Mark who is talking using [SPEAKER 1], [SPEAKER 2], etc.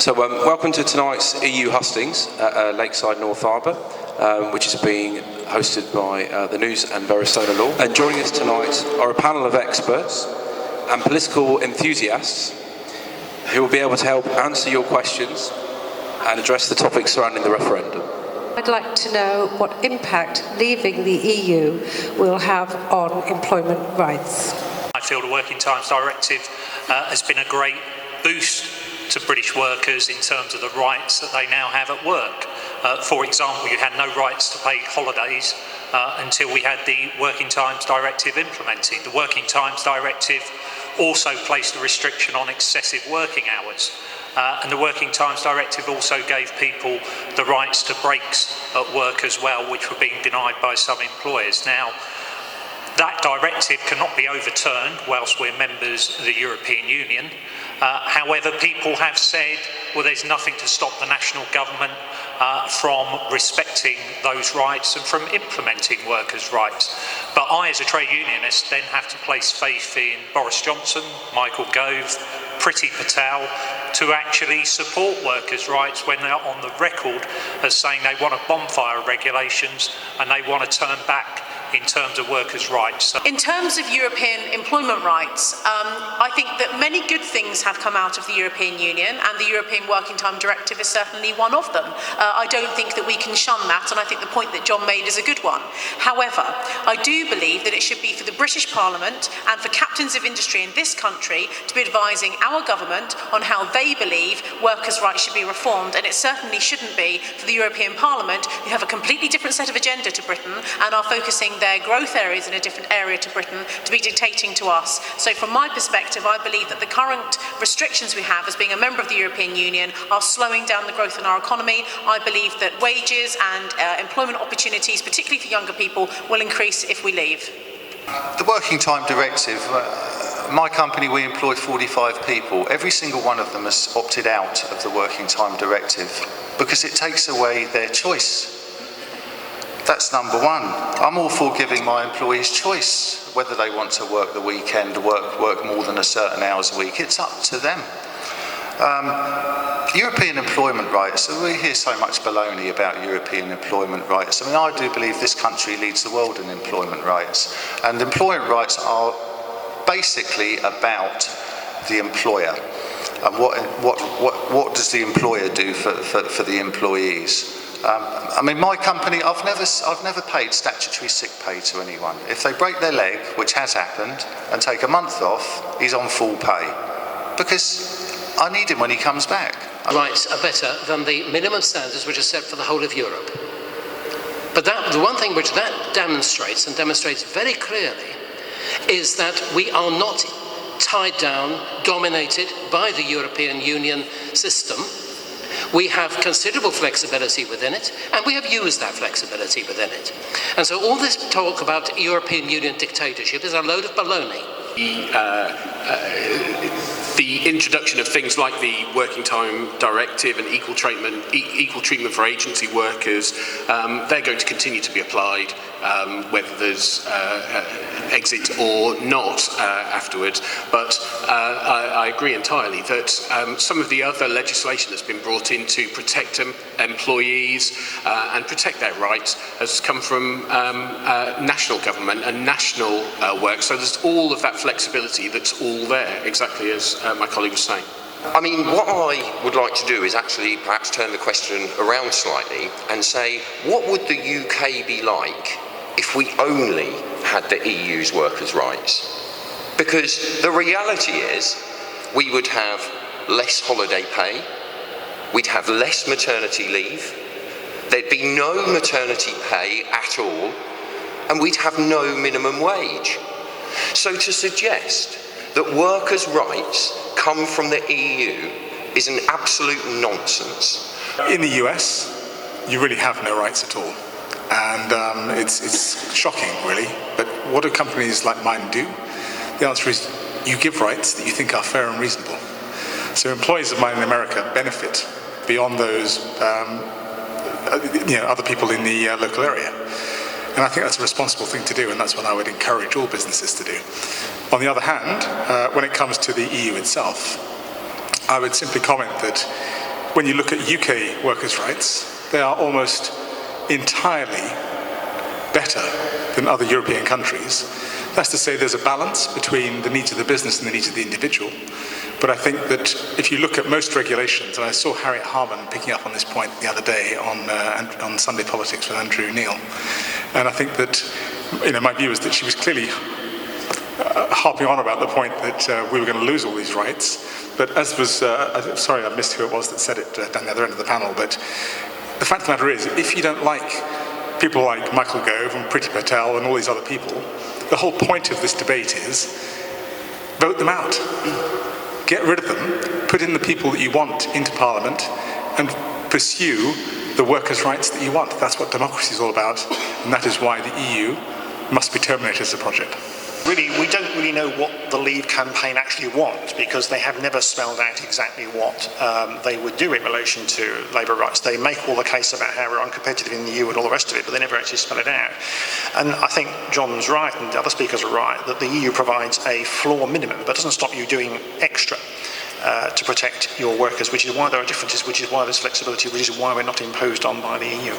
[SPEAKER 1] So welcome to tonight's EU Hustings at Lakeside, North Harbour, which is being hosted by the News and Verisona Law. And joining us tonight are a panel of experts and political enthusiasts who will be able to help answer your questions and address the topics surrounding the referendum.
[SPEAKER 2] I'd like to know what impact leaving the EU will have on employment rights.
[SPEAKER 3] I feel the Working Times Directive has been a great boost to British workers in terms of the rights that they now have at work. For example, you had no rights to paid holidays until we had the Working Times Directive implemented. The Working Times Directive also placed a restriction on excessive working hours. And the Working Times Directive also gave people the rights to breaks at work as well, which were being denied by some employers. Now, that directive cannot be overturned whilst we're members of the European Union. However, people have said, well, there's nothing to stop the national government from respecting those rights and from implementing workers' rights. But I, as a trade unionist, then have to place faith in Boris Johnson, Michael Gove, Priti Patel, to actually support workers' rights when they're on the record as saying they want a bonfire regulations and they want to turn back in terms of workers' rights.
[SPEAKER 4] In terms of European employment rights, I think that many good things have come out of the European Union, and the European Working Time Directive is certainly one of them. I don't think that we can shun that, and I think the point that John made is a good one. However, I do believe that it should be for the British Parliament and for captains of industry in this country to be advising our government on how they believe workers' rights should be reformed, and it certainly shouldn't be for the European Parliament, who have a completely different set of agenda to Britain and are focusing their growth areas in a different area to Britain, to be dictating to us. So from my perspective, I believe that the current restrictions we have as being a member of the European Union are slowing down the growth in our economy. I believe that wages and employment opportunities, particularly for younger people, will increase if we leave.
[SPEAKER 5] The Working Time Directive, my company, we employ 45 people. Every single one of them has opted out of the Working Time Directive because it takes away their choice. That's number one. I'm all for giving my employees choice, whether they want to work the weekend, work more than a certain hours a week. It's up to them. European employment rights, we hear so much baloney about European employment rights. I mean, I do believe this country leads the world in employment rights. And employment rights are basically about the employer. And what does the employer do for the employees? I mean, my company, I've never paid statutory sick pay to anyone. If they break their leg, which has happened, and take a month off, he's on full pay. Because I need him when he comes back.
[SPEAKER 6] Rights are better than the minimum standards which are set for the whole of Europe. But the one thing which that demonstrates, and demonstrates very clearly, is that we are not tied down, dominated by the European Union system. We have considerable flexibility within it, and we have used that flexibility within it. And so all this talk about European Union dictatorship is a load of baloney.
[SPEAKER 7] The introduction of things like the Working Time Directive and equal treatment for agency workers, they're going to continue to be applied, whether there's exit or not afterwards. But I agree entirely that some of the other legislation that's been brought in to protect employees and protect their rights has come from national government and national work. So there's all of that flexibility that's all there, exactly as my colleague was saying.
[SPEAKER 8] I mean, what I would like to do is actually perhaps turn the question around slightly and say, what would the UK be like if we only had the EU's workers' rights? Because the reality is we would have less holiday pay, we'd have less maternity leave, there'd be no maternity pay at all, and we'd have no minimum wage. So to suggest that workers' rights come from the EU is an absolute nonsense.
[SPEAKER 9] In the US, you really have no rights at all. And it's shocking, really. But what do companies like mine do? The answer is you give rights that you think are fair and reasonable. So employees of mine in America benefit beyond those other people in the local area. And I think that's a responsible thing to do, and that's what I would encourage all businesses to do. On the other hand, when it comes to the EU itself, I would simply comment that when you look at UK workers' rights, they are almost entirely better than other European countries. That's to say there's a balance between the needs of the business and the needs of the individual. But I think that if you look at most regulations, and I saw Harriet Harman picking up on this point the other day on Sunday Politics with Andrew Neil, and I think that, my view is that she was clearly harping on about the point that we were going to lose all these rights. But as was, sorry I missed who it was that said it down the other end of the panel, but the fact of the matter is, if you don't like people like Michael Gove and Priti Patel and all these other people, the whole point of this debate is vote them out. Get rid of them, put in the people that you want into Parliament, and pursue the workers' rights that you want. That's what democracy is all about, and that is why the EU must be terminated as a project.
[SPEAKER 10] Really, we don't really know what the Leave campaign actually want, because they have never spelled out exactly what they would do in relation to labour rights. They make all the case about how we're uncompetitive in the EU and all the rest of it, but they never actually spell it out. And I think John's right, and the other speakers are right, that the EU provides a floor minimum, but doesn't stop you doing extra to protect your workers, which is why there are differences, which is why there's flexibility, which is why we're not imposed on by the EU.